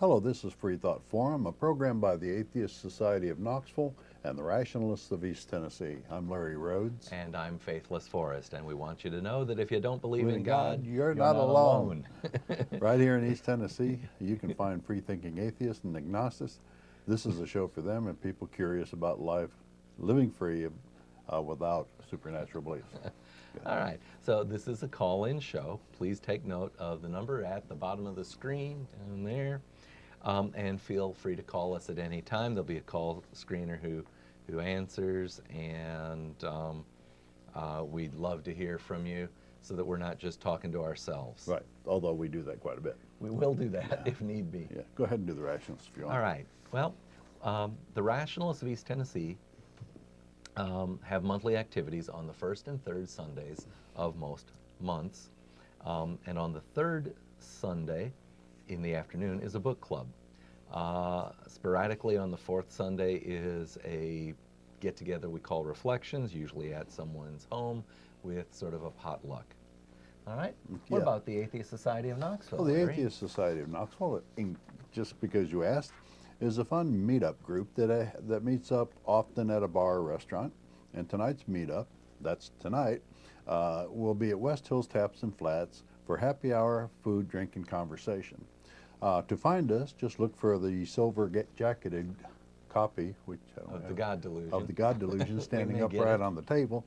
Hello, this is Freethought Forum, a program by the Atheist Society of Knoxville and the Rationalists of East Tennessee. I'm Larry Rhodes. And I'm Faithless Forrest, and we want you to know that if you don't believe With in God, you're not alone. Right here in East Tennessee, you can find free-thinking atheists and agnostics. This is a show for them and people curious about life, living free without supernatural beliefs. All right, so this is a call-in show. Please take note of the number at the bottom of the screen down there. And feel free to call us at any time. There'll be a call screener who answers, and we'd love to hear from you so that we're not just talking to ourselves. Right, although we do that quite a bit. We will do that if need be. Yeah, go ahead and do the rationalists if you want. All right. Well, the Rationalists of East Tennessee have monthly activities on the first and third Sundays of most months. And on the third Sunday in the afternoon is a book club. Sporadically on the fourth Sunday is a get-together we call Reflections, usually at someone's home with sort of a potluck. All right? What Yeah. about the Atheist Society of Knoxville? Well, the Larry? Atheist Society of Knoxville, just because you asked, is a fun meetup group that meets up often at a bar or restaurant. And tonight's meetup, that's tonight, will be at West Hills Taps and Flats for happy hour, food, drink, and conversation. To find us, just look for the silver jacketed copy, which Of the God Delusion. of the God Delusion standing may get upright it. on the table.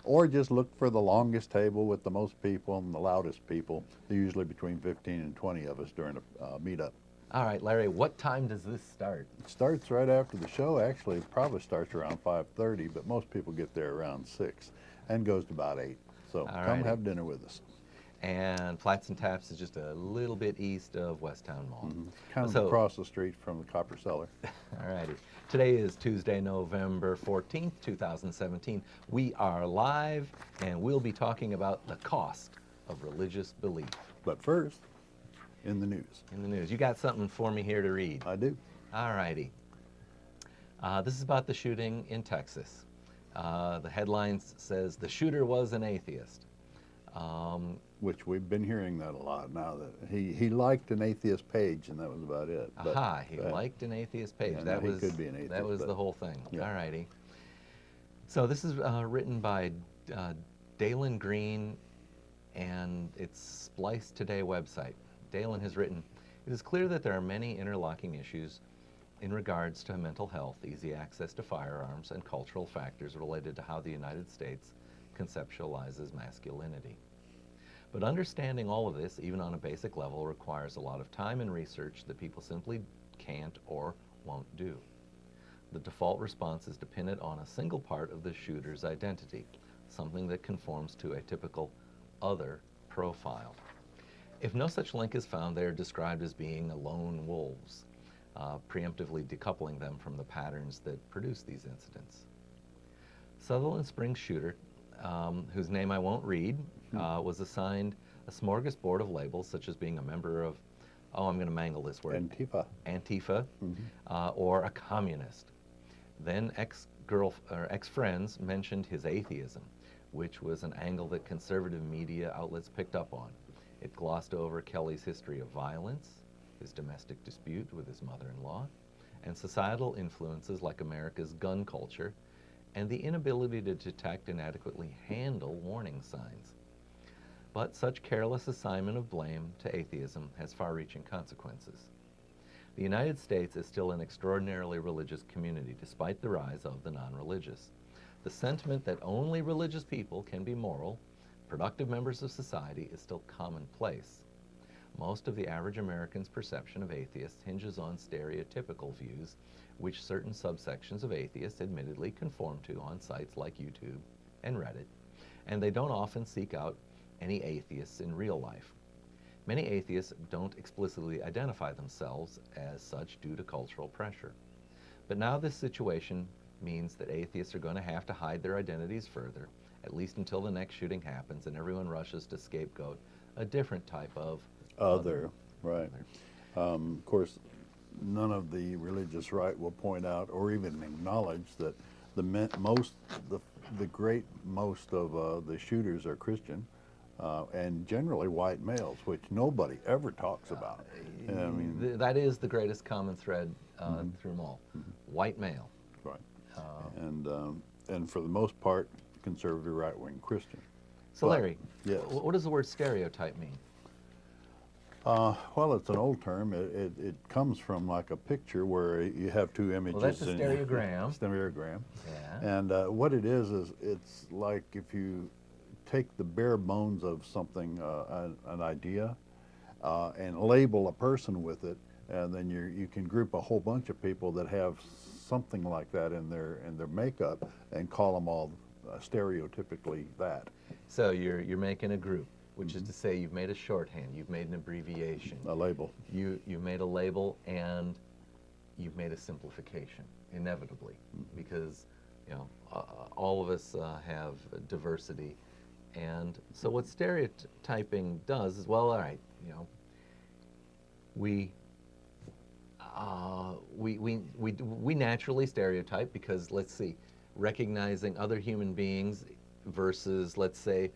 Or just look for the longest table with the most people and the loudest people. They're usually between 15 and 20 of us during a meetup. All right, Larry, what time does this start? It starts right after the show. Actually, it probably starts around 5:30, but most people get there around 6 and goes to about 8. So come righty. have dinner with us. And Flats and Taps is just a little bit east of Westtown Mall. Kind of So- across the street from the Copper Cellar. All righty. Today is Tuesday, November 14th, 2017. We are live, and we'll be talking about the cost of religious belief. But first, in the news. In the news, you got something for me here to read. I do. All righty. This is about the shooting in Texas. The headline says, "The shooter was an atheist." Which we've been hearing that a lot now. That he liked an atheist page, and that was about it. But, Aha, he liked an atheist page. Yeah, that no, he was could be an atheist, that was but- the whole thing. Yeah. All righty. So this is written by Dalen Green, and it's Splice Today website. Dalen has written, "It is clear that there are many interlocking issues in regards to mental health, easy access to firearms, and cultural factors related to how the United States conceptualizes masculinity. But understanding all of this, even on a basic level, requires a lot of time and research that people simply can't or won't do. The default response is to pin it on a single part of the shooter's identity, something that conforms to a typical other profile. If no such link is found, they are described as being lone wolves, preemptively decoupling them from the patterns that produce these incidents. Sutherland Springs shooter, whose name I won't read, was assigned a smorgasbord of labels, such as being a member of, I'm going to mangle this word, Antifa. or a communist. Then ex-friends mentioned his atheism, which was an angle that conservative media outlets picked up on. It glossed over Kelly's history of violence, his domestic dispute with his mother-in-law, and societal influences like America's gun culture, and the inability to detect and adequately handle warning signs. But such careless assignment of blame to atheism has far-reaching consequences. The United States is still an extraordinarily religious community, despite the rise of the non-religious. The sentiment that only religious people can be moral, productive members of society is still commonplace. Most of the average American's perception of atheists hinges on stereotypical views, which certain subsections of atheists admittedly conform to on sites like YouTube and Reddit, and they don't often seek out any atheists in real life. Many atheists don't explicitly identify themselves as such due to cultural pressure. But now this situation means that atheists are going to have to hide their identities further, at least until the next shooting happens and everyone rushes to scapegoat a different type of Other, right. Of course, none of the religious right will point out or even acknowledge that the great most of the shooters are Christian. and generally white males, which nobody ever talks about. I mean, That is the greatest common thread through them all. White male. right. And for the most part, conservative right-wing Christian. So But, Larry, yes. what does the word stereotype mean? Well, it's an old term. It comes from like a picture where you have two images. Well, that's a stereogram. Stereogram. Yeah. And what it is it's like if you take the bare bones of something, an idea, and label a person with it, and then you can group a whole bunch of people that have something like that in their makeup and call them all stereotypically that. So you're making a group, which is to say you've made a shorthand, you've made an abbreviation, A label. you made a label, and you've made a simplification, inevitably, because all of us have diversity, and so what stereotyping does is, well, all right, we naturally stereotype because, let's see, recognizing other human beings versus, let's say,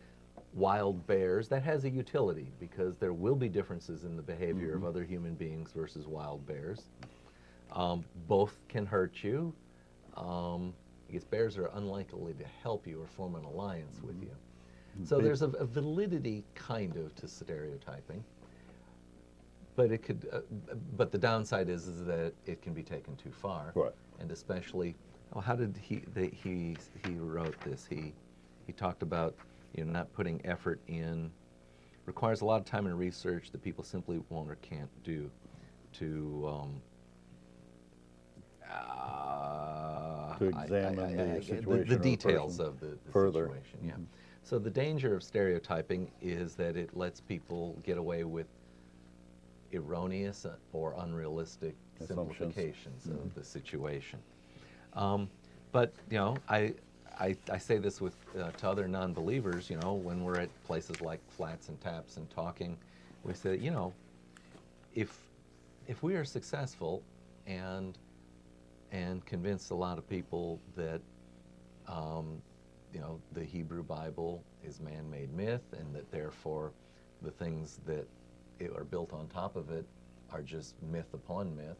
wild bears, that has a utility because there will be differences in the behavior of other human beings versus wild bears. Both can hurt you. I guess bears are unlikely to help you or form an alliance with you. So there's a validity kind of to stereotyping, but it could. But the downside is that it can be taken too far, Right. and especially. Oh, how did he wrote this? He talked about not putting effort in. Requires a lot of time and research that people simply won't or can't do to examine the situation. the or details person of the further. situation. Yeah. So the danger of stereotyping is that it lets people get away with erroneous or unrealistic Assumptions. simplifications of the situation. But I say this with to other non-believers. When we're at places like Flats and Taps and talking, we say, if we are successful and convince a lot of people that the Hebrew Bible is man-made myth, and that therefore the things that are built on top of it are just myth upon myth,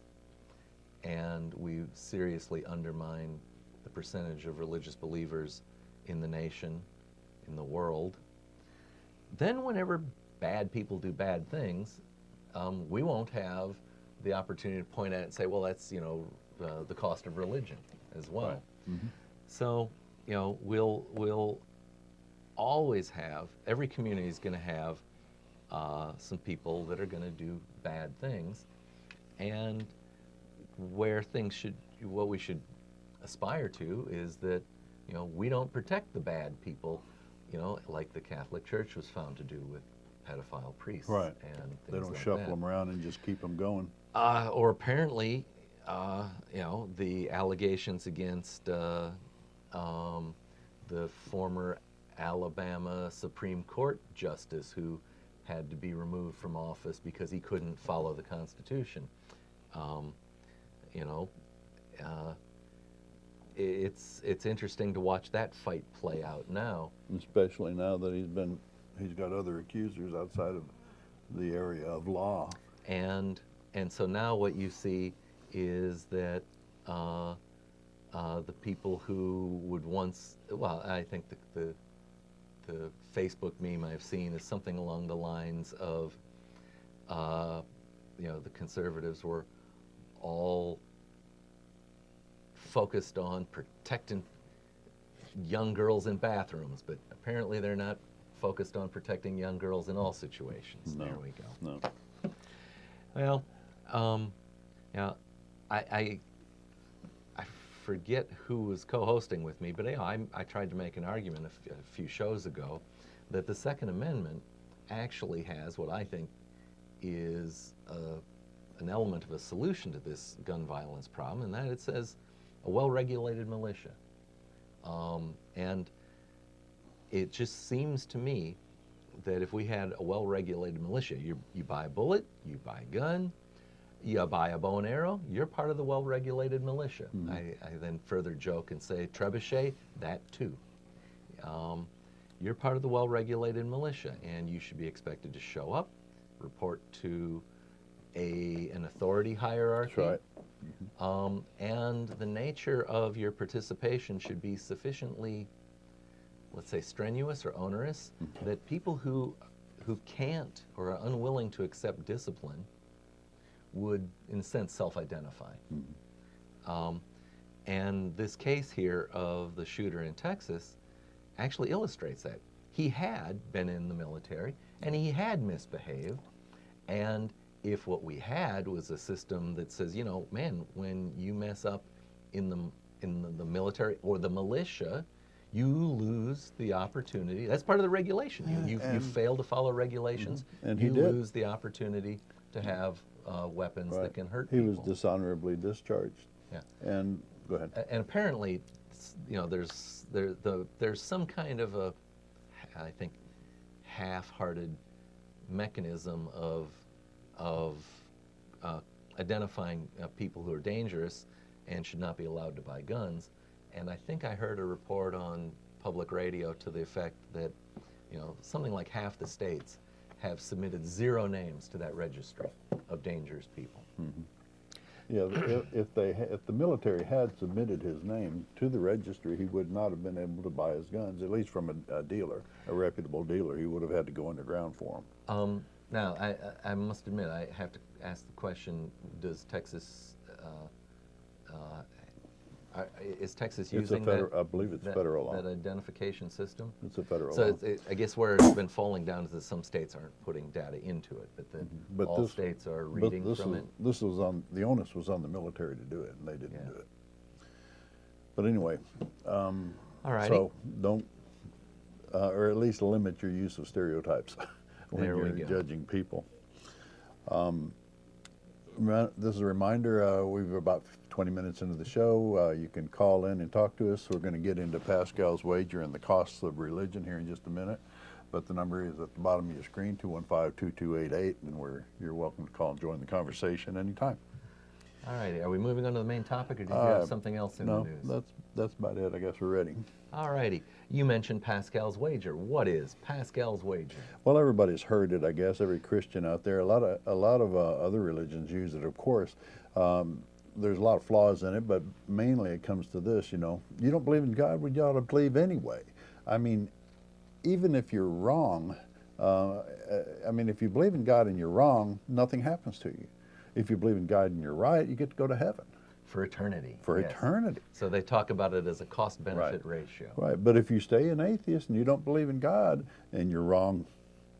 and we seriously undermine the percentage of religious believers in the nation, in the world, then whenever bad people do bad things, we won't have the opportunity to point at it and say, well, that's the cost of religion as well. Right. Mm-hmm. So we'll always have, every community is going to have some people that are going to do bad things, and what we should aspire to is that we don't protect the bad people, like the Catholic Church was found to do with pedophile priests. Right. And things They don't like shuffle that. them around and just keep them going. Or apparently, the allegations against the former Alabama Supreme Court justice who had to be removed from office because he couldn't follow the Constitution. It's interesting to watch that fight play out now. Especially now that he's got other accusers outside of the area of law. And so now what you see is that the people who would once, well, I think the Facebook meme I've seen is something along the lines of, the conservatives were all focused on protecting young girls in bathrooms, but apparently they're not focused on protecting young girls in all situations. No. There we go. No. Well, I forget who was co-hosting with me, but I tried to make an argument a few shows ago that the Second Amendment actually has what I think is an element of a solution to this gun violence problem, and that it says a well-regulated militia. And it just seems to me that if we had a well-regulated militia, you buy a bullet, you buy a gun, you buy a bow and arrow, you're part of the well-regulated militia. Mm-hmm. I then further joke and say, trebuchet, that too. you're part of the well-regulated militia, and you should be expected to show up, report to an authority hierarchy. That's right. And the nature of your participation should be sufficiently, let's say, strenuous or onerous, that people who can't or are unwilling to accept discipline would, in a sense, self-identify. And this case here of the shooter in Texas actually illustrates that. He had been in the military, and he had misbehaved, and if what we had was a system that says, you know, man, when you mess up in the military or the militia, you lose the opportunity. That's part of the regulation. You fail to follow regulations, and you lose the opportunity to have weapons that can hurt people. He was dishonorably discharged. Yeah. And go ahead. And apparently, you know, there's some kind of a, I think, half-hearted mechanism of identifying people who are dangerous and should not be allowed to buy guns. And I think I heard a report on public radio to the effect that, you know, something like half the states have submitted 0 names to that registry of dangerous people. Yeah, if the military had submitted his name to the registry, he would not have been able to buy his guns, at least from a dealer, a reputable dealer. He would have had to go underground for them. Now, I must admit, I have to ask the question, does Texas, is Texas using that? I believe it's federal law. That identification system? It's a federal law. So I guess where it's been falling down is that some states aren't putting data into it, but all states are reading from it. This was on, the onus was on the military to do it, and they didn't do it. But anyway, all right. So don't, or at least limit your use of stereotypes when you're judging people. This is a reminder, we're about 20 minutes into the show. You can call in and talk to us. We're going to get into Pascal's wager and the costs of religion here in just a minute. But the number is at the bottom of your screen, 215-2288, and you're welcome to call and join the conversation anytime. All righty. Are we moving on to the main topic, or did you have something else in the news? No, that's about it. I guess we're ready. All righty. You mentioned Pascal's wager. What is Pascal's wager? Well, everybody's heard it, I guess. Every Christian out there. A lot of other religions use it, of course. There's a lot of flaws in it, but mainly it comes to this, you know. You don't believe in God, well, you ought to believe anyway. I mean, even if you're wrong, if you believe in God and you're wrong, nothing happens to you. If you believe in God and you're right, you get to go to heaven. For eternity. For eternity. So they talk about it as a cost-benefit ratio. Right, but if you stay an atheist and you don't believe in God and you're wrong,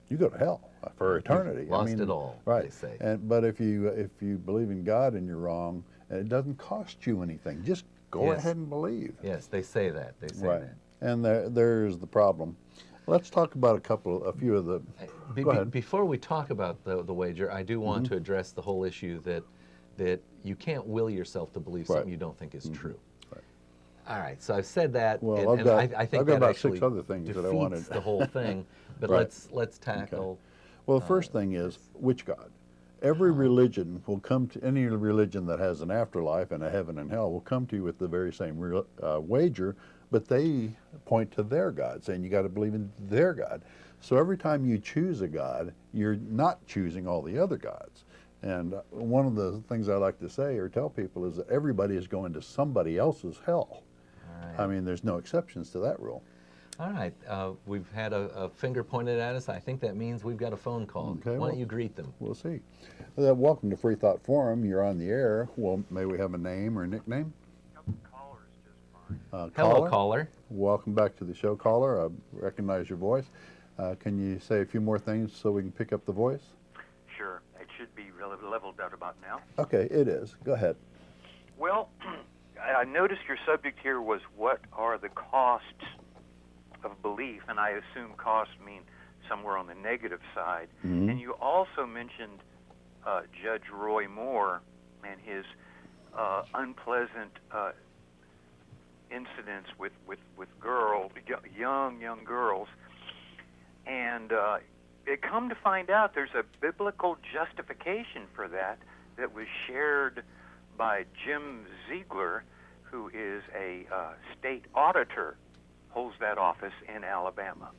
you go to hell for eternity. You've lost it all, right. They say. But if you believe in God and you're wrong, it doesn't cost you anything. Just go ahead and believe. Yes, they say that. They say that. And there's the problem. Let's talk about a few of the. Go ahead. Before we talk about the wager, I do want to address the whole issue that you can't will yourself to believe something you don't think is true. Right. All right, so I've said that, well, I think that about actually 6 other things that I wanted. defeats the whole thing. But let's tackle. Okay. Well, the first thing is, which God? Every religion will come to, any religion that has an afterlife and a heaven and hell will come to you with the very same wager, but they point to their God, saying you got to believe in their God. So every time you choose a God, you're not choosing all the other gods. And one of the things I like to say or tell people is that everybody is going to somebody else's hell. I mean, there's no exceptions to that rule. All right, we've had a finger pointed at us. I think that means we've got a phone call. Okay, Why don't you greet them? We'll see. Welcome to Freethought Forum. You're on the air. Well, may we have a name or a nickname? Caller is just fine. Hello, caller. Welcome back to the show, caller. I recognize your voice. Can you say a few more things so we can pick up the voice? Sure. It should be leveled out about now. Okay, it is. Go ahead. Well, I noticed your subject here was what are the costs of belief, and I assume costs mean somewhere on the negative side. Mm-hmm. And you also mentioned Judge Roy Moore and his unpleasant incidents with girls, young girls. And it come to find out there's a biblical justification for that was shared by Jim Ziegler, who is a state auditor, holds that office in Alabama.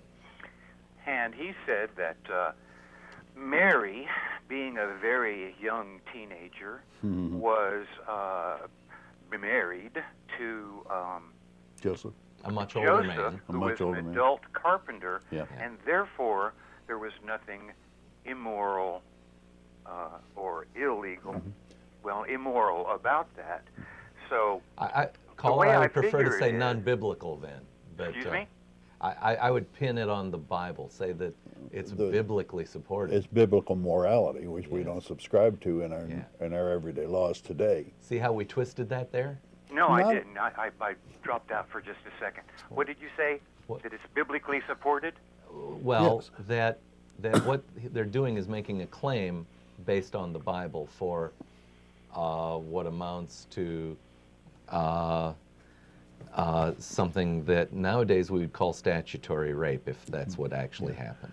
And he said that Mary, being a very young teenager, was married to Joseph. A much older Joseph, man. who much was an older man. adult carpenter, Yeah. and therefore there was nothing immoral or illegal, well, immoral about that. So Caller, way I I would prefer to figure say it is- non-biblical then. But, excuse me? I would pin it on the Bible, say that it's biblically supported. It's biblical morality, which we Yes. don't subscribe to in our Yeah. in our everyday laws today. See how we twisted that there? No, Not- I didn't. I dropped out for just a second. What did you say? What? That it's biblically supported? Well, Yes. that what they're doing is making a claim based on the Bible for what amounts to something that nowadays we would call statutory rape, if that's what actually happened.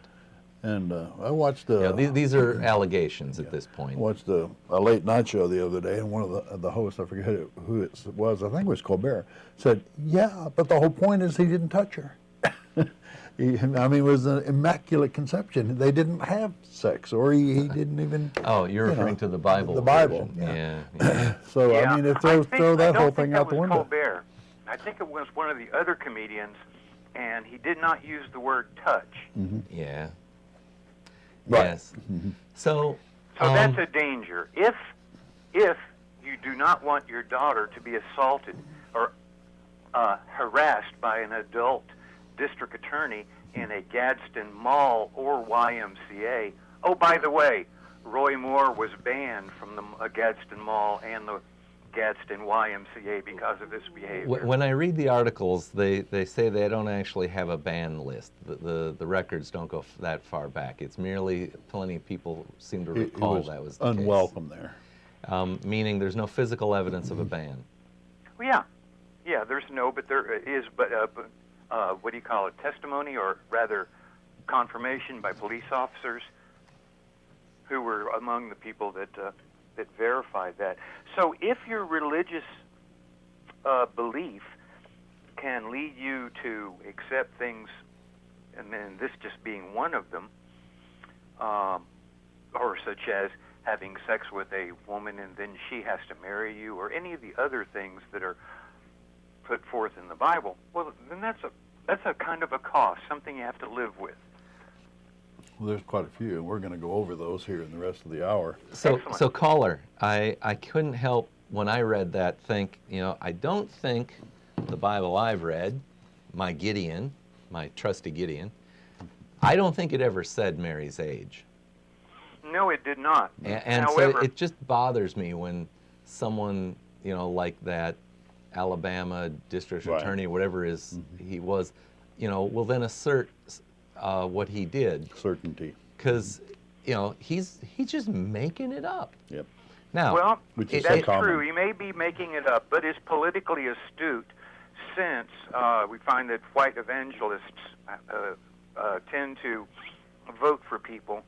And I watched These are allegations at this point. watched a late night show the other day, and one of the hosts, I forget who it was, I think it was Colbert, said, "Yeah, but the whole point is he didn't touch her." It was an immaculate conception. They didn't have sex, or he didn't even. Oh, you're referring to the Bible. The Bible, version. yeah. Yeah. So Yeah, I mean, if I throw that whole don't think thing that out the was window. Colbert. I think it was one of the other comedians, and he did not use the word touch. Yeah. Right. Yes. So. So that's a danger. If you do not want your daughter to be assaulted or harassed by an adult district attorney in a Gadsden Mall or YMCA. Oh, by the way, Roy Moore was banned from the Gadsden Mall and the Gadsden YMCA because of this behavior. When I read the articles, they say they don't actually have a ban list. The records don't go that far back. It's merely plenty of people seem to recall that was the unwelcome there. case. Meaning there's no physical evidence of a ban. Well, yeah, there's no, but there is, what do you call it, testimony, or rather confirmation by police officers who were among the people that verified that. So if your religious belief can lead you to accept things, and then this just being one of them, or such as having sex with a woman and then she has to marry you, or any of the other things that are put forth in the Bible, well, then that's a kind of a cost, something you have to live with. Well, there's quite a few, and we're going to go over those here in the rest of the hour. So caller, I couldn't help when I read that think, I don't think the Bible I've read, my Gideon, my trusty Gideon, I don't think it ever said Mary's age. No, it did not. And However, so it just bothers me when someone, like that Alabama district Right. attorney, whatever he was, will then assert what he did. Certainty. Because, he's just making it up. Yep. Now, well, Which is that's common. true. He may be making it up, but is politically astute, since we find that white evangelists tend to vote for people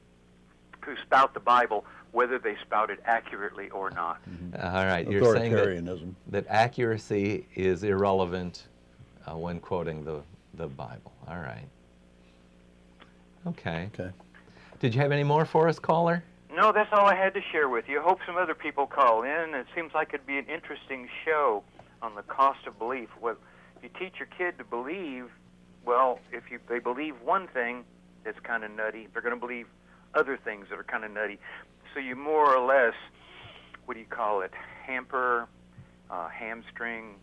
who spout the Bible, whether they spout it accurately or not. all right, you're saying Authoritarianism. that accuracy is irrelevant when quoting the Bible. All right. Okay. Okay. Did you have any more for us, caller? No, that's all I had to share with you. Hope some other people call in. It seems like it'd be an interesting show on the cost of belief. Well, if you teach your kid to believe, well, they believe one thing that's kind of nutty, they're going to believe other things that are kind of nutty. So you more or less, hamper, hamstring,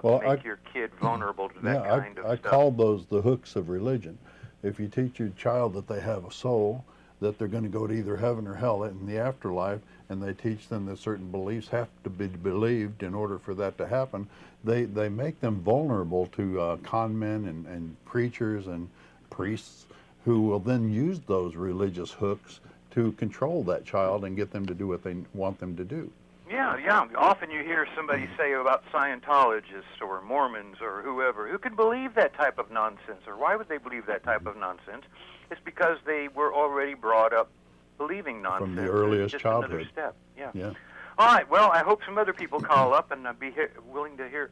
Well, make your kid vulnerable to that kind of I stuff. call those the hooks of religion. If you teach your child that they have a soul, that they're going to go to either heaven or hell in the afterlife, and they teach them that certain beliefs have to be believed in order for that to happen, they make them vulnerable to con men and preachers and priests who will then use those religious hooks to control that child and get them to do what they want them to do. Yeah. Often you hear somebody say about Scientologists or Mormons or whoever, who can believe that type of nonsense, or why would they believe that type of nonsense? It's because they were already brought up believing nonsense. From the earliest Just childhood. Another step. Yeah. Yeah. All right. Well, I hope some other people call up, and I'd be willing to hear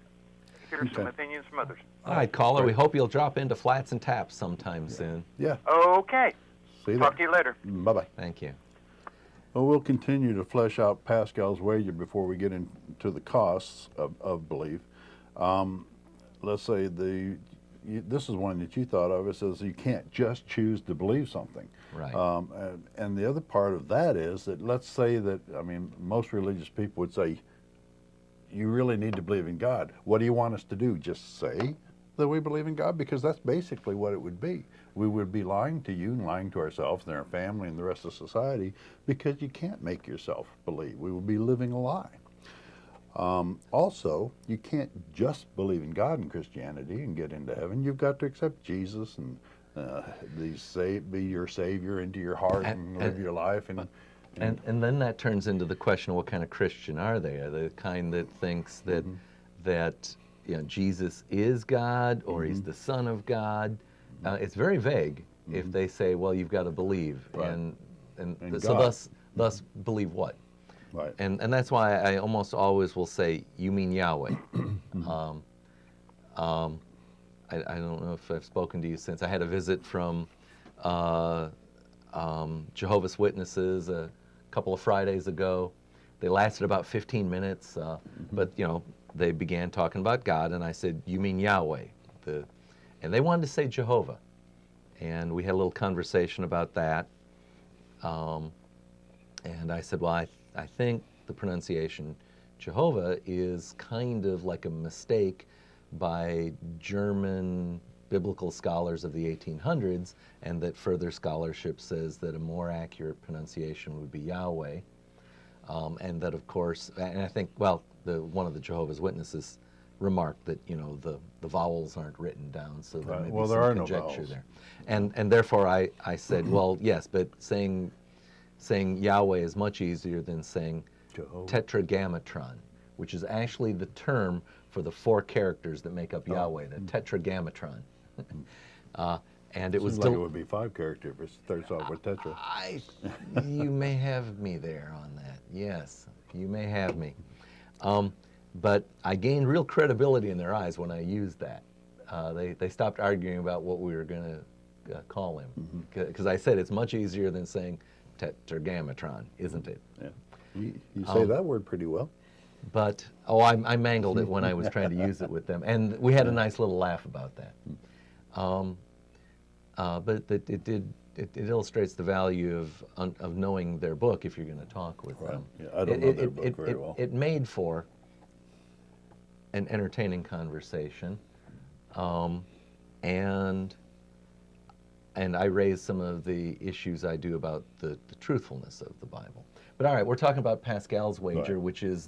hear some opinions from others. All right, caller, we hope you'll drop into Flats and Taps sometime soon. Yeah. Okay. See you Talk there. to you later. Bye-bye. Thank you. Well, we'll continue to flesh out Pascal's wager before we get into the costs of belief. Let's say this is one that you thought of. It says you can't just choose to believe something. Right. And the other part of that is that, let's say that, I mean, most religious people would say, you really need to believe in God. What do you want us to do? Just say that we believe in God? Because that's basically what it would be. We would be lying to you and lying to ourselves and our family and the rest of society, because you can't make yourself believe. We would be living a lie. Also, you can't just believe in God and Christianity and get into heaven. You've got to accept Jesus and be your Savior into your heart and live your life. And then that turns into the question of what kind of Christian are they? Are they the kind that thinks that that Jesus is God, or he's the Son of God? It's very vague if they say, well, you've got to believe, Right. and so God. thus believe what? Right. And that's why I almost always will say, you mean Yahweh. I don't know if I've spoken to you since. I had a visit from Jehovah's Witnesses a couple of Fridays ago. They lasted about 15 minutes, but they began talking about God, and I said, you mean Yahweh? And they wanted to say Jehovah. And we had a little conversation about that. And I said, well, I think the pronunciation Jehovah is kind of like a mistake by German biblical scholars of the 1800s, and that further scholarship says that a more accurate pronunciation would be Yahweh. And that, of course, and I think, well, one of the Jehovah's Witnesses remarked that the vowels aren't written down, so there may be some conjecture there. And therefore I said, well, yes, but saying Yahweh is much easier than saying Jehovah. Tetragrammaton, which is actually the term for the 4 characters that make up Yahweh, the Tetragrammaton. And it was Seems like it would be 5 characters if it starts off with tetra. You may have me there on that. Yes, you may have me. But I gained real credibility in their eyes when I used that. They stopped arguing about what we were going to call him, because I said it's much easier than saying Tetragrammaton, isn't it? Yeah. You say that word pretty well. But I mangled it when I was trying to use it with them, and we had a nice little laugh about that. But it illustrates the value of knowing their book if you're going to talk with them. Yeah, I don't know their book very well. It made for an entertaining conversation, and I raised some of the issues I do about the truthfulness of the Bible. But all right, we're talking about Pascal's wager, which is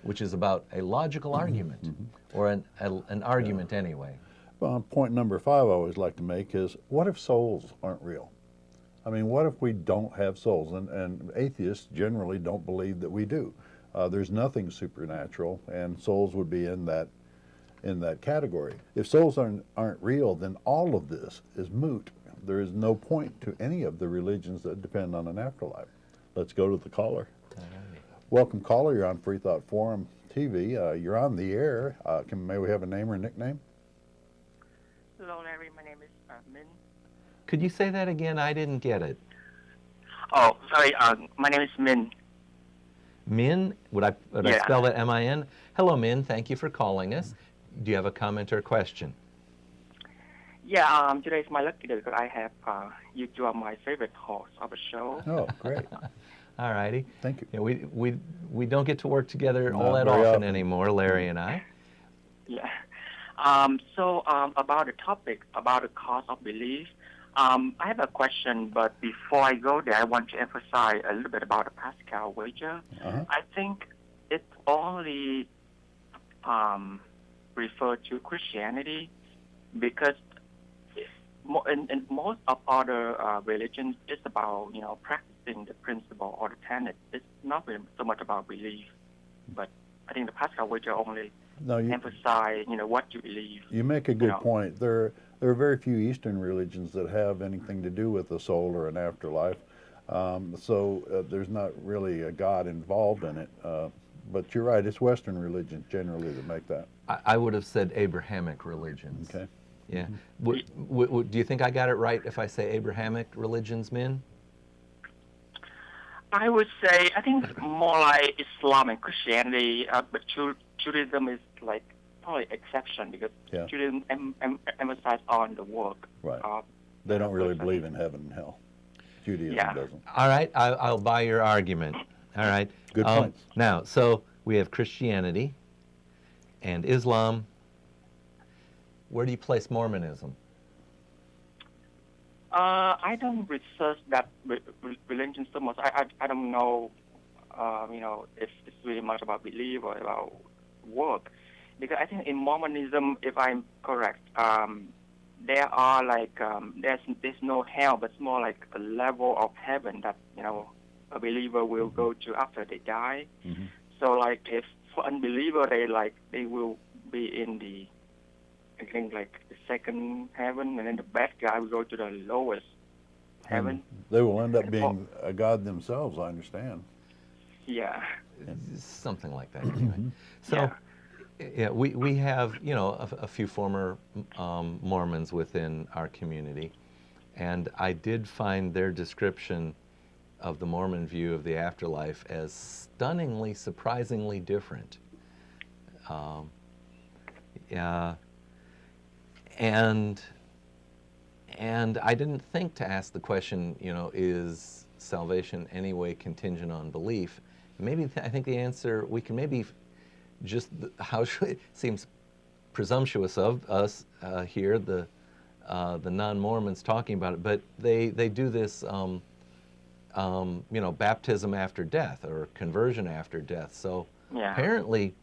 which is about a logical argument, or an argument anyway. Well, point number 5 I always like to make is, what if souls aren't real? I mean, what if we don't have souls? And atheists generally don't believe that we do. There's nothing supernatural, and souls would be in that category. If souls aren't real, then all of this is moot. There is no point to any of the religions that depend on an afterlife. Let's go to the caller. Welcome, caller. You're on Freethought Forum TV. You're on the air. May we have a name or a nickname? Hello, Larry. My name is Min. Could you say that again? I didn't get it. Oh, sorry. My name is Min. Min? Would I Yeah. spell that M-I-N? Hello, Min. Thank you for calling us. Do you have a comment or question? Yeah. Today is my lucky day because I have you are my favorite host of the show. Oh, great. All righty. Thank you. Yeah, we don't get to work together all Not that very often often. anymore, Larry and I. Yeah. So about the topic about the cause of belief, I have a question. But before I go there, I want to emphasize a little bit about the Pascal wager. I think it only refer to Christianity, because in most of other religions, it's about practicing the principle or the tenet. It's not really so much about belief, but I think the Pascal wager only emphasize what you believe. You make a good point. There are very few Eastern religions that have anything to do with the soul or an afterlife. So there's not really a God involved in it. But you're right, it's Western religions generally that make that. I would have said Abrahamic religions. Okay. Yeah. Do you think I got it right if I say Abrahamic religions, Min? I would say, I think more like Islam and Christianity, but Judaism is like probably exception because Yeah. Judaism emphasize on the work. Right. They don't really believe in heaven and hell. Judaism Yeah. doesn't. All right, I'll buy your argument. All right. Good points. Now, so we have Christianity and Islam. Where do you place Mormonism? I don't research that religion so much. I don't know, if it's really much about belief or about work. Because I think in Mormonism, if I'm correct, there are like, there's no hell, but it's more like a level of heaven that, a believer will go to after they die. Mhm. So like if for unbeliever, they will be in the, I think like the second heaven, and then the bad guy will go to the lowest heaven. They will end up being a god themselves, I understand. Yeah. Something like that, anyway. So, yeah, we have, a few former Mormons within our community, and I did find their description of the Mormon view of the afterlife as stunningly, surprisingly different. And I didn't think to ask the question, is salvation anyway contingent on belief? Maybe I think the answer, we can maybe just, it seems presumptuous of us here, the non-Mormons talking about it, but they do this, baptism after death or conversion after death. So apparently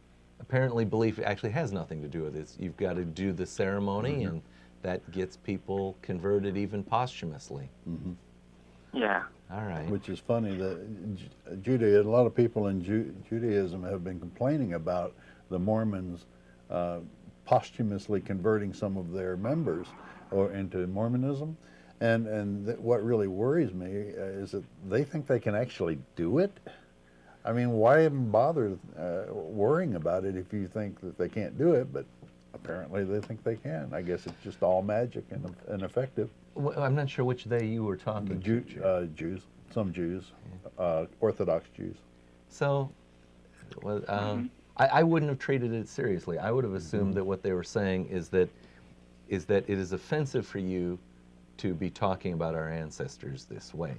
belief actually has nothing to do with it. You've got to do the ceremony, and that gets people converted even posthumously. Mm-hmm. Yeah. All right. Which is funny that a lot of people in Judaism have been complaining about the Mormons posthumously converting some of their members into Mormonism. And what really worries me is that they think they can actually do it. I mean, why even bother worrying about it if you think that they can't do it? But apparently they think they can. I guess it's just all magic and effective. Well, I'm not sure which they you were talking to. Jews, some Jews, Orthodox Jews. So, I wouldn't have treated it seriously. I would have assumed that what they were saying is that it is offensive for you to be talking about our ancestors this way.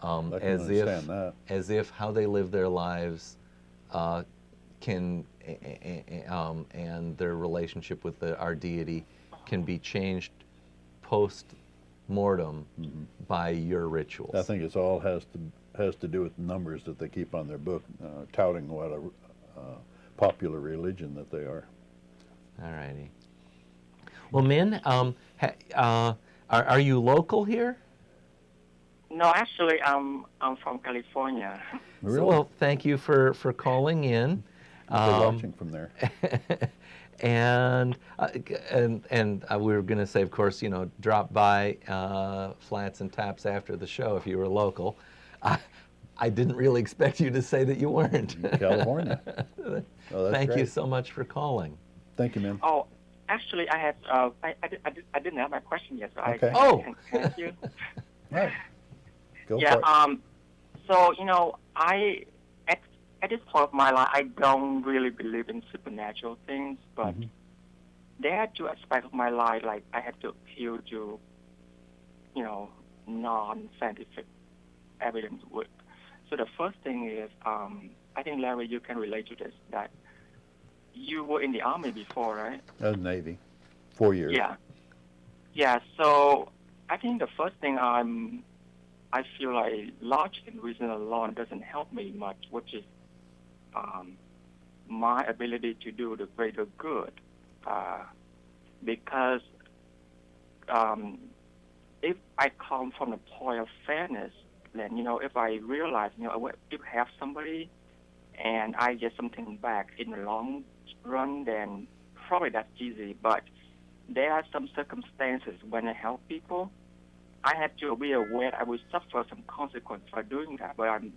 I can understand that. As if how they live their lives and their relationship with our deity can be changed post-mortem by your rituals. I think it's all has to do with numbers that they keep on their book, touting what a popular religion that they are. All righty. Well, Min, are you local here? No, actually, I'm from California. Really? So, well, thank you for calling in. They're watching from there. And we were going to say, of course, drop by Flats and Taps after the show if you were local. I didn't really expect you to say that you weren't. California. Thank great. you so much for calling. Thank you, man. Oh, actually, I had I didn't have my question yet, so Okay. I can ask you. Right. Go Yeah. for it. So at this point of my life, I don't really believe in supernatural things, but there are two aspects of my life, like I have to appeal to, non-scientific evidence work. So the first thing is, I think, Larry, you can relate to this, that you were in the Army before, right? Navy, 4 years. Yeah. Yeah, so I think the first thing I feel like logic and reason alone doesn't help me much, which is my ability to do the greater good. Because if I come from the point of fairness, then, if I realize, if I have somebody and I get something back in the long run, then probably that's easy. But there are some circumstances when I help people, I have to be aware I will suffer some consequence for doing that, but I'm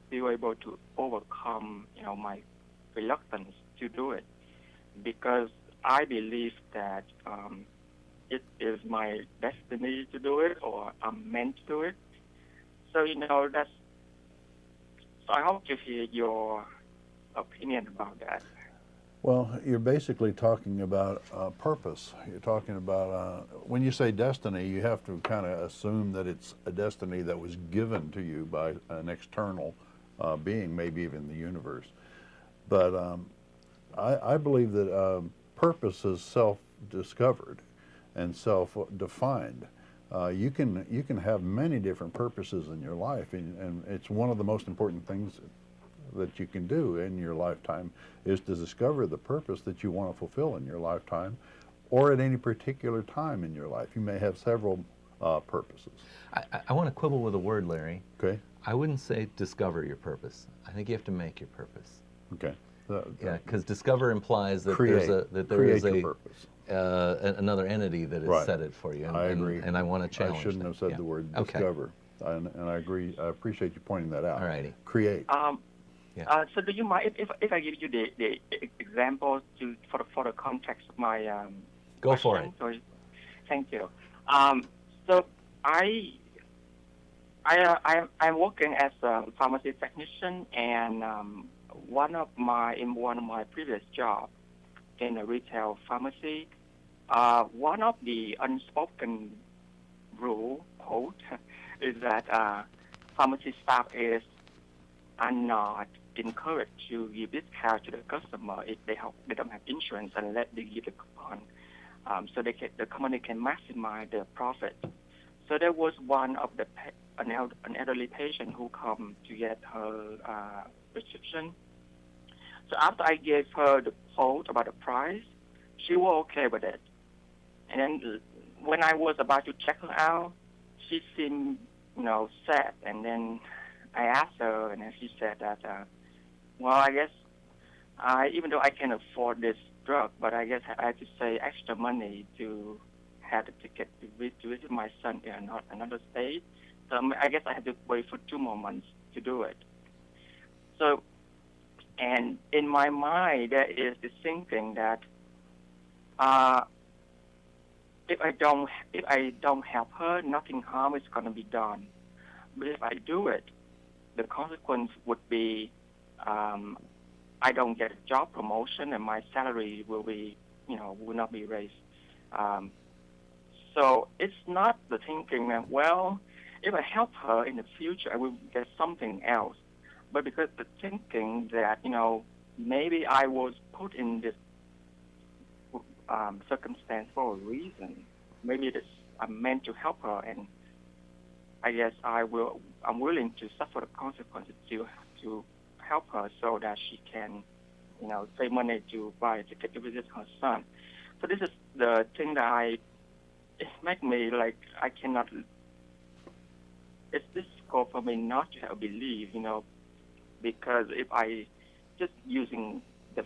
still able to overcome, my reluctance to do it, because I believe that it is my destiny to do it, or I'm meant to do it. So, that's. So I hope to hear your opinion about that. Well, you're basically talking about purpose. You're talking about, when you say destiny, you have to kind of assume that it's a destiny that was given to you by an external being, maybe even the universe. But I believe that purpose is self-discovered and self-defined. You can have many different purposes in your life, and it's one of the most important things that you can do in your lifetime is to discover the purpose that you want to fulfill in your lifetime, or at any particular time in your life. You may have several purposes. I want to quibble with a word, Larry. Okay. I wouldn't say discover your purpose. I think you have to make your purpose. Okay. Yeah, because discover implies that Create. there is Create a your purpose. Another entity that has Right. set it for you. And, I agree. And I want to challenge I shouldn't that. have said Yeah. the word Okay. discover. And I agree. I appreciate you pointing that out. All righty. Create. So do you mind if I give you the examples for the context of my Go for it. question? Thank you. So I'm working as a pharmacy technician, and one of my previous jobs in a retail pharmacy, one of the unspoken rule code is that pharmacy staff are not encouraged to give discount to the customer if they don't have insurance, unless they give the coupon, so the company can maximize their profit. So there was one of an elderly patient who come to get her prescription. So after I gave her the quote about the price, she was okay with it. And then when I was about to check her out, she seemed, sad. And then I asked her, and then she said that, well, I guess even though I can afford this drug, but I guess I have to save extra money to have the ticket to visit my son in another state. So I guess I have to wait for 2 more months to do it. So, and in my mind, there is this thinking that if I don't help her, nothing harm is going to be done. But if I do it, the consequence would be I don't get a job promotion, and my salary will not be raised. So it's not the thinking that, well, if I help her in the future, I will get something else. But because the thinking that, maybe I was put in this circumstance for a reason. Maybe I'm meant to help her, and I guess I'm willing to suffer the consequences to help her so that she can, save money to buy a ticket to visit her son. So this is the thing that it makes me like I cannot. It's difficult for me not to have belief, because if I just using the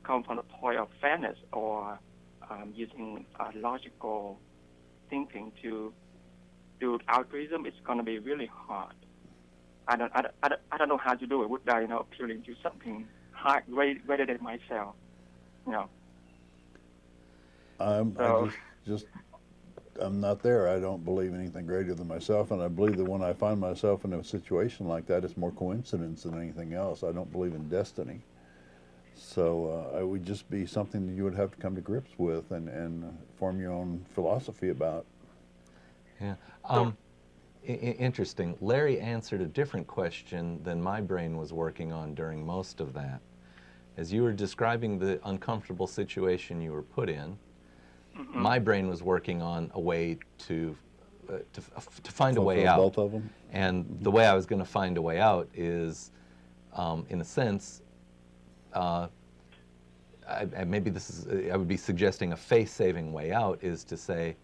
come from the point of fairness, or using logical thinking to do altruism, it's going to be really hard. I don't know how to do it without appealing to something high, greater than myself. I'm not there. I don't believe anything greater than myself, and I believe that when I find myself in a situation like that, it's more coincidence than anything else. I don't believe in destiny. So it would just be something that you would have to come to grips with and form your own philosophy about. Yeah. Interesting. Larry answered a different question than my brain was working on during most of that. As you were describing the uncomfortable situation you were put in, my brain was working on a way to find a way out. Both of them? And the way I was going to find a way out is, in a sense, maybe I would be suggesting a faith-saving way out is to say,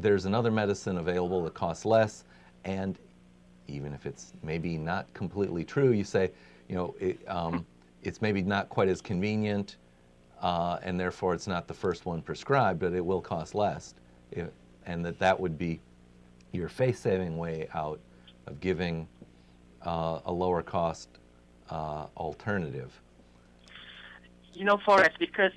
there's another medicine available that costs less, and even if it's maybe not completely true, you say, it's maybe not quite as convenient, and therefore it's not the first one prescribed, but it will cost less, and that would be your faith-saving way out of giving a lower cost alternative? Forrest, because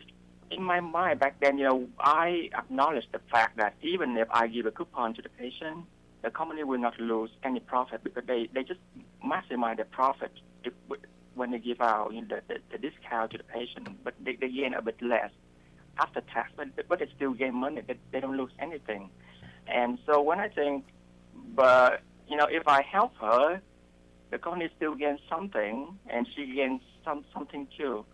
in my mind back then, I acknowledged the fact that even if I give a coupon to the patient, the company will not lose any profit because they just maximize the profit when they give out the discount to the patient, but they gain a bit less after tax, but they still gain money. They don't lose anything. And so when I think, but if I help her, the company still gains something, and she gains something too.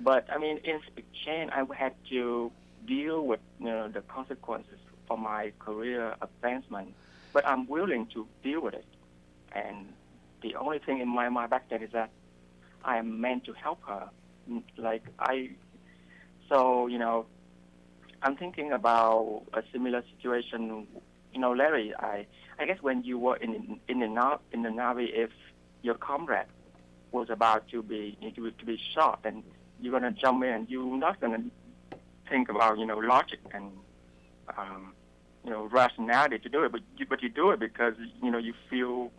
But I mean, in exchange, I had to deal with the consequences for my career advancement. But I'm willing to deal with it. And the only thing in my mind back then is that I am meant to help her. I'm thinking about a similar situation. Larry, I guess when you were in the Navy, if your comrade was about to be shot, and you're gonna jump in, and you're not gonna think about logic and rationality to do it, but you do it because you feel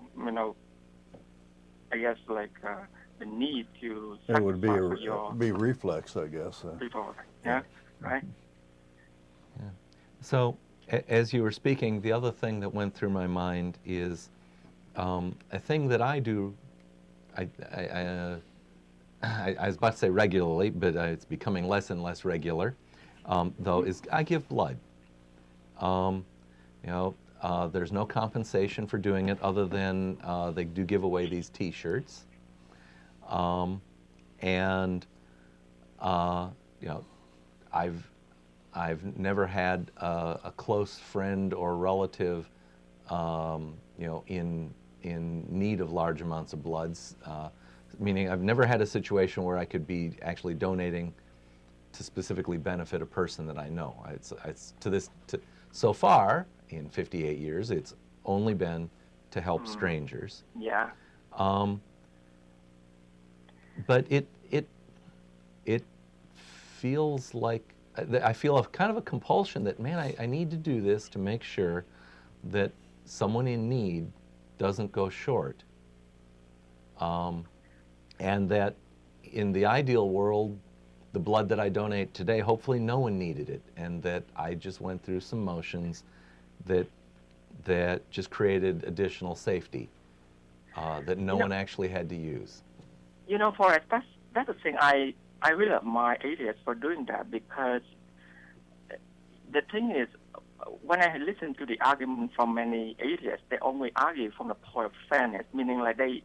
I guess the need to It would sacrifice be reflex, I guess. people. Yeah, right. Yeah. So, as you were speaking, the other thing that went through my mind is a thing that I do. I was about to say regularly, but it's becoming less and less regular. Though, is I give blood. There's no compensation for doing it other than they do give away these T-shirts. I've never had a close friend or relative, in need of large amounts of bloods. Meaning, I've never had a situation where I could be actually donating to specifically benefit a person that I know. So far, in 58 years, it's only been to help strangers. Yeah. But it feels like I feel kind of a compulsion that, man, I need to do this to make sure that someone in need doesn't go short. And that in the ideal world, the blood that I donate today, hopefully no one needed it, and that I just went through some motions that just created additional safety that no one actually had to use. Forrest, that's the thing. I really admire atheists for doing that, because the thing is, when I listen to the argument from many atheists, they only argue from the point of fairness, meaning like they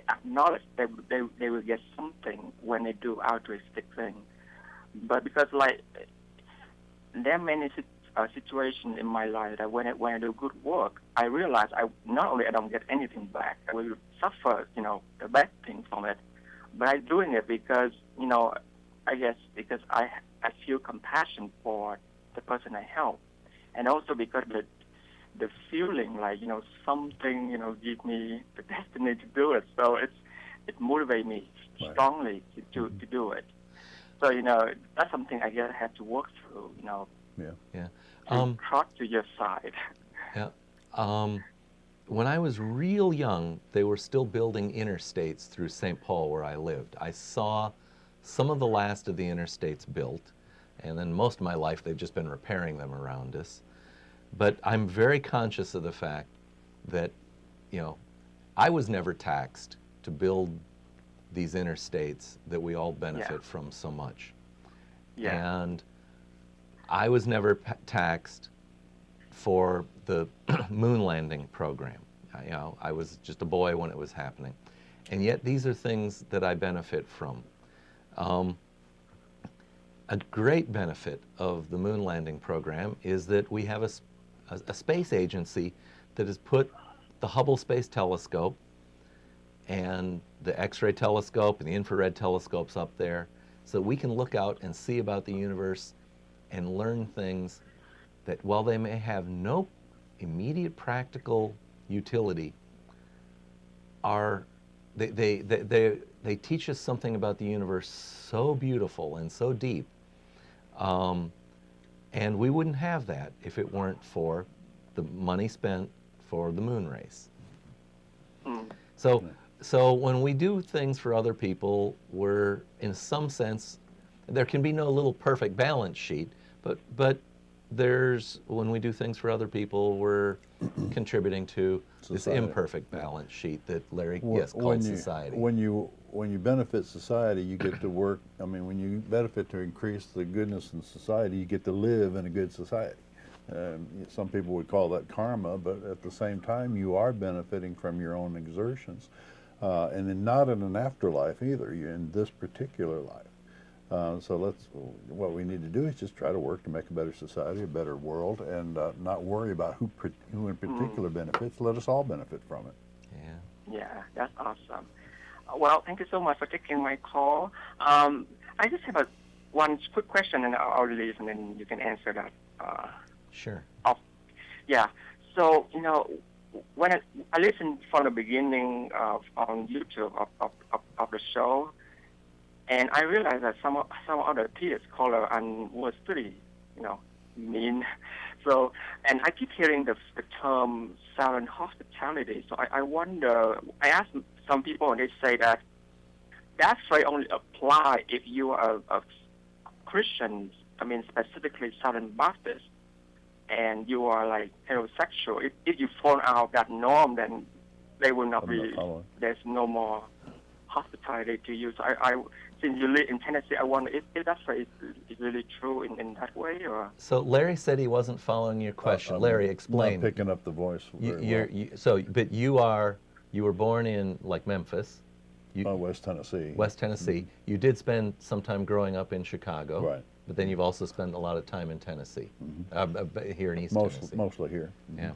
acknowledge they will get something when they do altruistic thing. But because there are many situations in my life that when I do good work, I realize not only I don't get anything back, I will suffer the bad thing from it, but I'm doing it because I guess because I feel compassion for the person I help. And also because the feeling something give me the destiny to do it, so it motivates me strongly to do it. So that's something I guess I have to work through. Yeah. To cross to your side. Yeah. When I was real young, they were still building interstates through St. Paul where I lived. I saw some of the last of the interstates built. And then most of my life, they've just been repairing them around us. But I'm very conscious of the fact that, I was never taxed to build these interstates that we all benefit from so much. Yeah. And I was never taxed for the moon landing program. I was just a boy when it was happening. And yet these are things that I benefit from. A great benefit of the moon landing program is that we have a space agency that has put the Hubble Space Telescope and the X-ray telescope and the infrared telescopes up there so that we can look out and see about the universe and learn things that, while they may have no immediate practical utility, they teach us something about the universe so beautiful and so deep. And we wouldn't have that if it weren't for the money spent for the moon race. Mm. So when we do things for other people, we're, in some sense, there can be no little perfect balance sheet, but there's, when we do things for other people, we're contributing to this Society. imperfect balance sheet that Larry, When called you, society. When you benefit society, you get to work. I mean, when you benefit to increase the goodness in society, you get to live in a good society. Some people would call that karma, but at the same time, you are benefiting from your own exertions, and then not in an afterlife either. You're in this particular life. So what we need to do is just try to work to make a better society, a better world, and not worry about who in particular benefits. Let us all benefit from it. Yeah. Yeah, that's awesome. Well, thank you so much for taking my call. I just have one quick question, and I'll release, and then you can answer that. Sure. Yeah. So, when I listened from the beginning on YouTube of the show, and I realized that some of the atheist caller was pretty, mean. So, and I keep hearing the term silent hospitality. So I wonder. I asked some people, and they say that phrase only apply if you are a Christian. I mean, specifically Southern Baptist, and you are like heterosexual. If you fall out of that norm, then they will not be. There's no more hospitality to you. So since you live in Tennessee, I wonder if that phrase is really true in that way, or. So Larry said he wasn't following your question. Larry, explain. Not picking up the voice. But you were born in like Memphis. West Tennessee. West Tennessee. Mm-hmm. You did spend some time growing up in Chicago. Right. But then you've also spent a lot of time in Tennessee, here in East Tennessee. Mostly here. Mm-hmm. Yeah.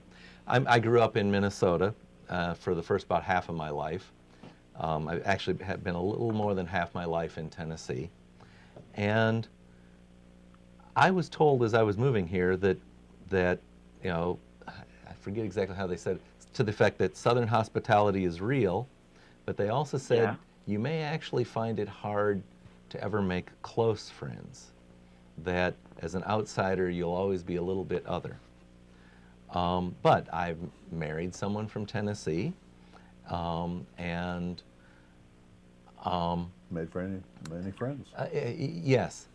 I grew up in Minnesota for the first about half of my life. I actually had been a little more than half my life in Tennessee. And I was told as I was moving here that I forget exactly how they said it, to the effect that Southern hospitality is real, but they also said you may actually find it hard to ever make close friends, that as an outsider you'll always be a little bit other. But I've married someone from Tennessee, and made many friends. Yes,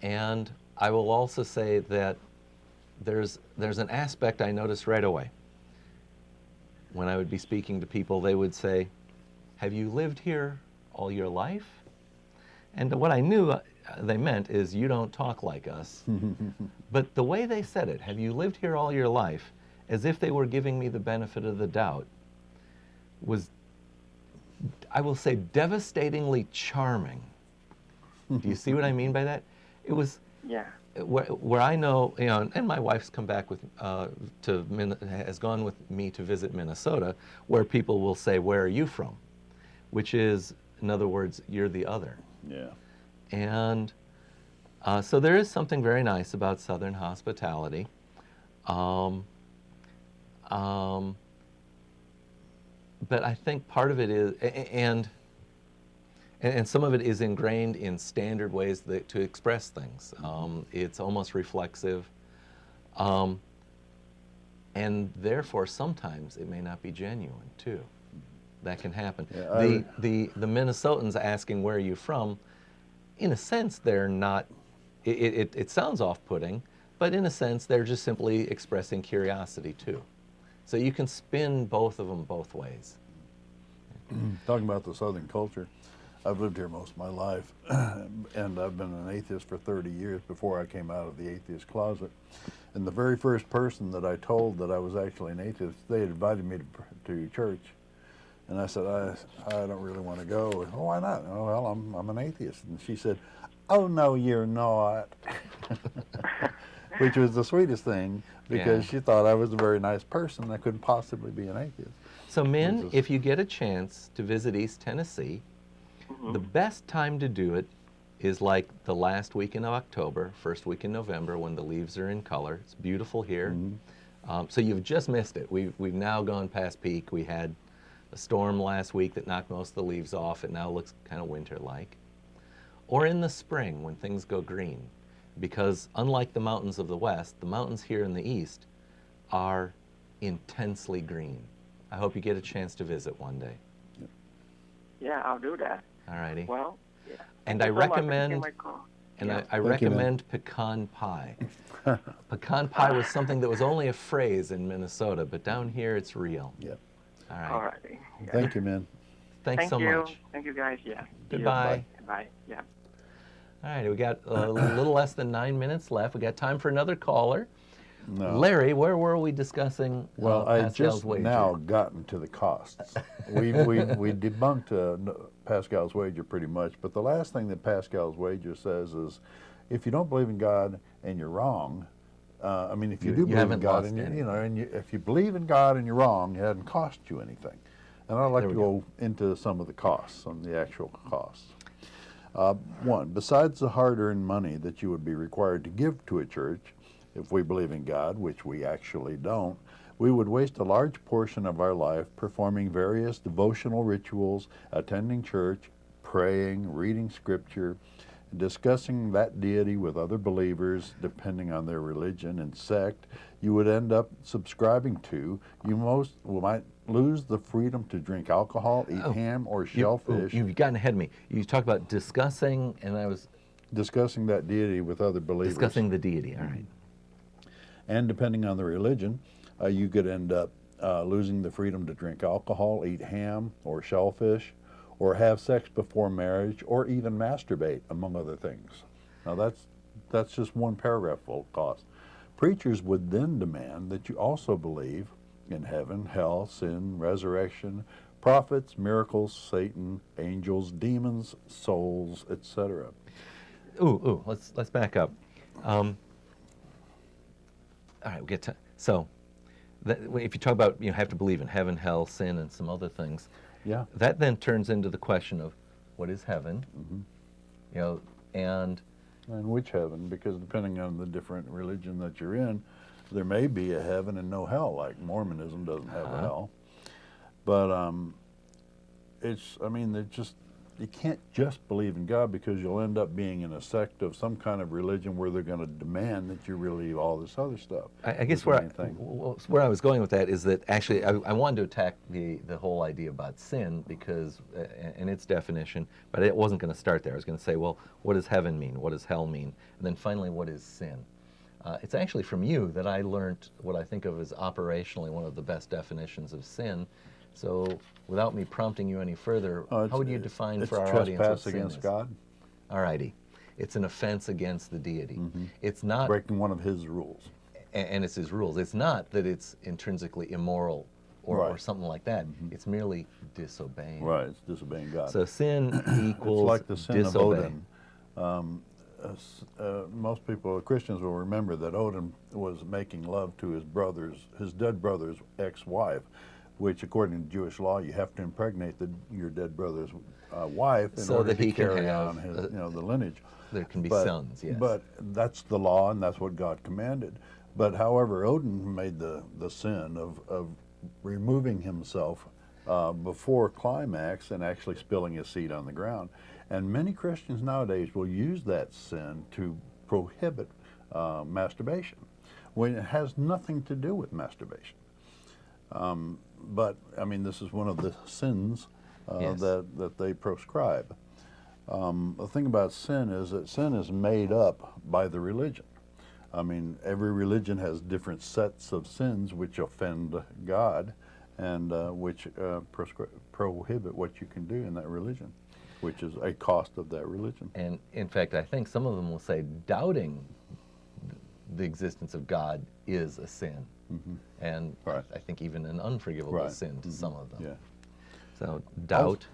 and I will also say that there's an aspect I noticed right away. When I would be speaking to people, they would say, "Have you lived here all your life?" And what I knew they meant is, you don't talk like us. But the way they said it, "Have you lived here all your life?" as if they were giving me the benefit of the doubt, was, I will say, devastatingly charming. Do you see what I mean by that? It was where I know, and my wife's come back with has gone with me to visit Minnesota, where people will say, "Where are you from?" Which is, in other words, you're the other. Yeah. And so there is something very nice about Southern hospitality. But I think part of it is, and some of it is ingrained in standard ways to express things. It's almost reflexive. And therefore, sometimes it may not be genuine, too. That can happen. Yeah, the Minnesotans asking, "Where are you from?" in a sense, they're not, it sounds off-putting, but in a sense, they're just simply expressing curiosity, too. So you can spin both of them both ways. Talking about the Southern culture, I've lived here most of my life, and I've been an atheist for 30 years before I came out of the atheist closet. And the very first person that I told that I was actually an atheist, they had invited me to church. And I said, I don't really want to go. "Oh, why not?" "Oh, well, I'm an atheist." And she said, "Oh, no, you're not." Which was the sweetest thing, because she thought I was a very nice person. I couldn't possibly be an atheist. So men, if you get a chance to visit East Tennessee, the best time to do it is like the last week in October, first week in November, when the leaves are in color. It's beautiful here. So you've just missed it. We've now gone past peak. We had a storm last week that knocked most of the leaves off. It now looks kind of winter-like. Or in the spring when things go green, because unlike the mountains of the west, the mountains here in the east are intensely green. I hope you get a chance to visit one day. Yeah, I'll do that. All righty. Well, yeah. And Thank I you so much for taking recommend, my call. and Yeah. I Thank you, man. recommend pecan pie. Pecan pie was something that was only a phrase in Minnesota, but down here it's real. Yep. All right. All righty. Yeah. Thank you, man. Thanks Thank so you. much. Thank you, guys. Yeah. See you. Goodbye. Bye. Yeah. All right, we got a little less than 9 minutes left. We got time for another caller. No. Larry, where were we discussing Well, I Pascal's just wager? now gotten to the costs. we debunked Pascal's wager pretty much, but the last thing that Pascal's wager says is, if you don't believe in God and you're wrong, I mean, if you do believe in haven't God lost and anything. if you believe in God and you're wrong, it hasn't cost you anything. And I'd like There to we go into some of the costs, some of the actual costs. One, besides the hard-earned money that you would be required to give to a church, if we believe in God, which we actually don't, we would waste a large portion of our life performing various devotional rituals, attending church, praying, reading scripture, discussing that deity with other believers, depending on their religion and sect you would end up subscribing to. You might lose the freedom to drink alcohol, eat ham or shellfish. You've gotten ahead of me. You talked about discussing, and I was discussing that deity with other believers. discussing the deity. All right. And depending on the religion, you could end up losing the freedom to drink alcohol, eat ham or shellfish, or have sex before marriage, or even masturbate, among other things. Now that's just one paragraph full of cost. Preachers would then demand that you also believe in heaven, hell, sin, resurrection, prophets, miracles, Satan, angels, demons, souls, etc. Let's back up. All right, we get to so. If you talk about have to believe in heaven, hell, sin, and some other things, Yeah. that then turns into the question of what is heaven, and which heaven? Because depending on the different religion that you're in, there may be a heaven and no hell. Like Mormonism doesn't have a hell, but you can't just believe in God, because you'll end up being in a sect of some kind of religion where they're going to demand that you believe all this other stuff. I guess where I was going with that is that actually I wanted to attack the whole idea about sin, because and its definition, but it wasn't going to start there. I was going to say, well, what does heaven mean? What does hell mean? And then finally, what is sin? It's actually from you that I learned what I think of as operationally one of the best definitions of sin. So, without me prompting you any further, how would you define for our audience what trespass sin against is? God. All righty. It's an offense against the deity. It's not Breaking one of His rules. and it's His rules. It's not that it's intrinsically immoral or something like that. It's merely disobeying. Right, it's disobeying God. So sin equals it's like the sin disobeying. of Odin. Most people, Christians, will remember that Odin was making love to his dead brother's ex-wife, which, according to Jewish law, you have to impregnate your dead brother's wife in So order that to he can carry have, on his, the lineage. There can be sons, yes. But that's the law, and that's what God commanded. But however, Odin made the sin of removing himself before climax and actually spilling his seed on the ground. And many Christians nowadays will use that sin to prohibit masturbation, when it has nothing to do with masturbation. But I mean, this is one of the sins that they proscribe. The thing about sin is that sin is made up by the religion. I mean, every religion has different sets of sins which offend God, and which prohibit what you can do in that religion, which is a cost of that religion. And in fact, I think some of them will say doubting the existence of God is a sin. And I think even an unforgivable sin to some of them. Yeah. So doubt.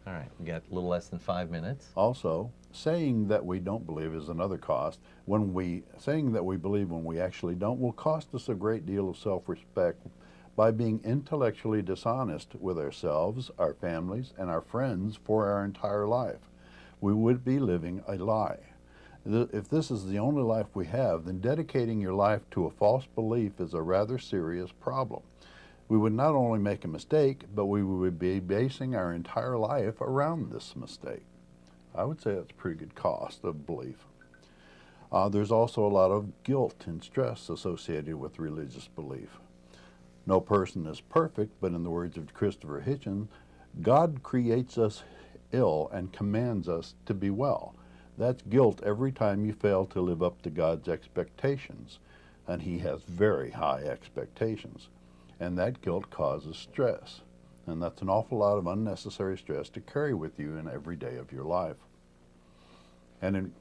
All right, we got a little less than 5 minutes. Also, saying that we don't believe is another cost. Saying that we believe when we actually don't will cost us a great deal of self-respect by being intellectually dishonest with ourselves, our families, and our friends for our entire life. We would be living a lie. If this is the only life we have, then dedicating your life to a false belief is a rather serious problem. We would not only make a mistake, but we would be basing our entire life around this mistake. I would say that's a pretty good cost of belief. There's also a lot of guilt and stress associated with religious belief. No person is perfect, but in the words of Christopher Hitchens, God creates us ill and commands us to be well. That's guilt every time you fail to live up to God's expectations, and he has very high expectations. And that guilt causes stress, and that's an awful lot of unnecessary stress to carry with you in every day of your life. And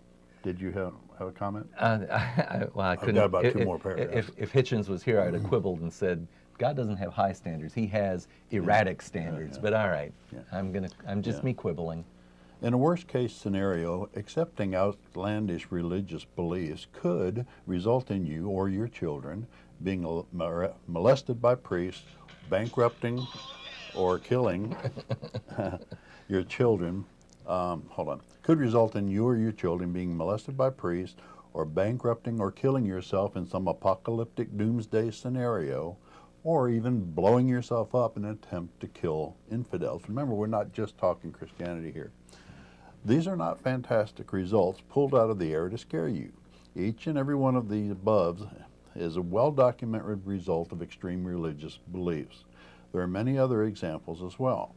did you have a comment? Well, I couldn't. got about two more paragraphs. If Hitchens was here, I'd have quibbled and said, God doesn't have high standards. He has erratic standards. But all right, I'm just me quibbling. In a worst-case scenario, accepting outlandish religious beliefs could result in you or your children being molested by priests, bankrupting or killing your children. Could result in you or your children being molested by priests or bankrupting or killing yourself in some apocalyptic doomsday scenario, or even blowing yourself up in an attempt to kill infidels. Remember, we're not just talking Christianity here. These are not fantastic results pulled out of the air to scare you. Each and every one of the above is a well-documented result of extreme religious beliefs. There are many other examples as well.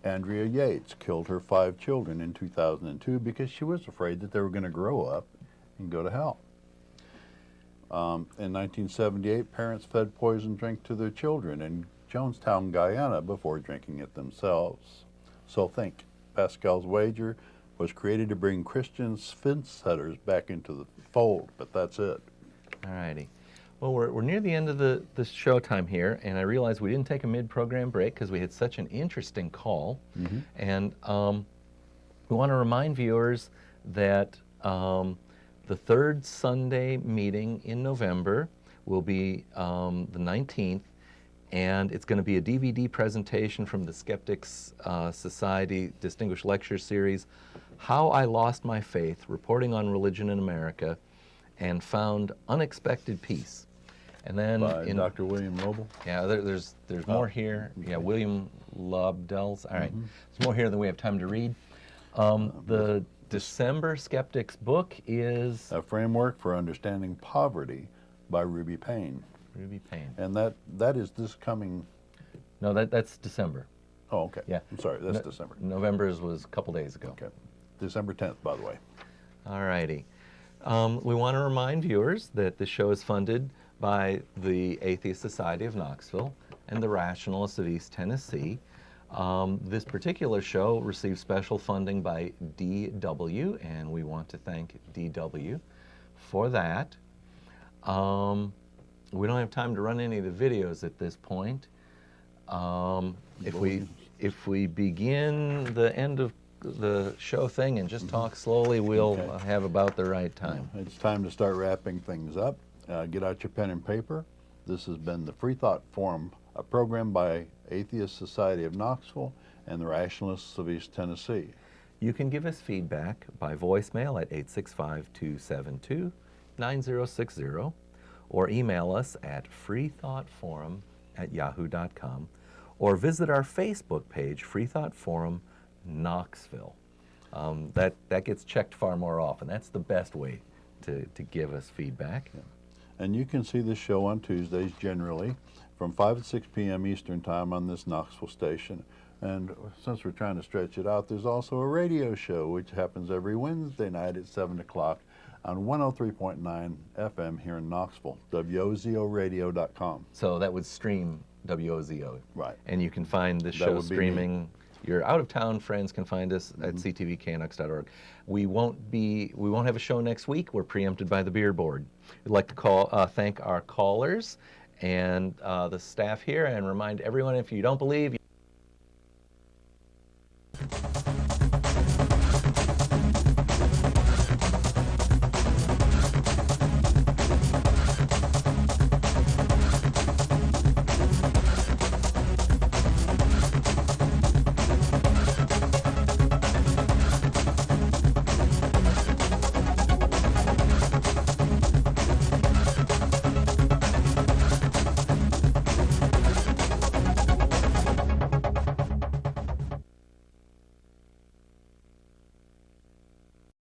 Andrea Yates killed her 5 children in 2002 because she was afraid that they were going to grow up and go to hell. In 1978, parents fed poison drink to their children in Jonestown, Guyana, before drinking it themselves. So think, Pascal's wager was created to bring Christian fence setters back into the fold, but that's it. All righty. Well, we're near the end of the show time here, and I realized we didn't take a mid-program break because we had such an interesting call. And we want to remind viewers that the third Sunday meeting in November will be the 19th, and it's going to be a DVD presentation from the Skeptics Society Distinguished Lecture Series, How I Lost My Faith, Reporting on Religion in America, and Found Unexpected Peace. And then By Dr. William Lobel. Yeah, there's more here. Yeah, William Lobdell's. All right, there's more here than we have time to read. The December Skeptics book is A Framework for Understanding Poverty by Ruby Payne. Ruby Payne. And that is this coming. No, that's December. Oh, okay. Yeah. I'm sorry, that's December. November's was a couple days ago. Okay. December 10th, by the way. All righty. We want to remind viewers that the show is funded by the Atheist Society of Knoxville and the Rationalists of East Tennessee. This particular show receives special funding by DW, and we want to thank DW for that. We don't have time to run any of the videos at this point. If we begin the end of the show thing and just talk slowly, we'll have about the right time. It's time to start wrapping things up. Get out your pen and paper. This has been the Freethought Forum, a program by Atheist Society of Knoxville and the Rationalists of East Tennessee. You can give us feedback by voicemail at 865-272-9060 or email us at freethoughtforum@yahoo.com or visit our Facebook page, Freethought Forum Knoxville. That gets checked far more often. That's the best way to give us feedback. Yeah. And you can see the show on Tuesdays generally from 5 to 6 p.m. Eastern Time on this Knoxville station. And since we're trying to stretch it out, there's also a radio show which happens every Wednesday night at 7 o'clock on 103.9 FM here in Knoxville, WOZOradio.com. So that would stream WOZO. Right. And you can find this show streaming. Your out-of-town friends can find us at ctvknx.org. We won't have a show next week. We're preempted by the Beer Board. We'd like to thank our callers and the staff here, and remind everyone, if you don't believe,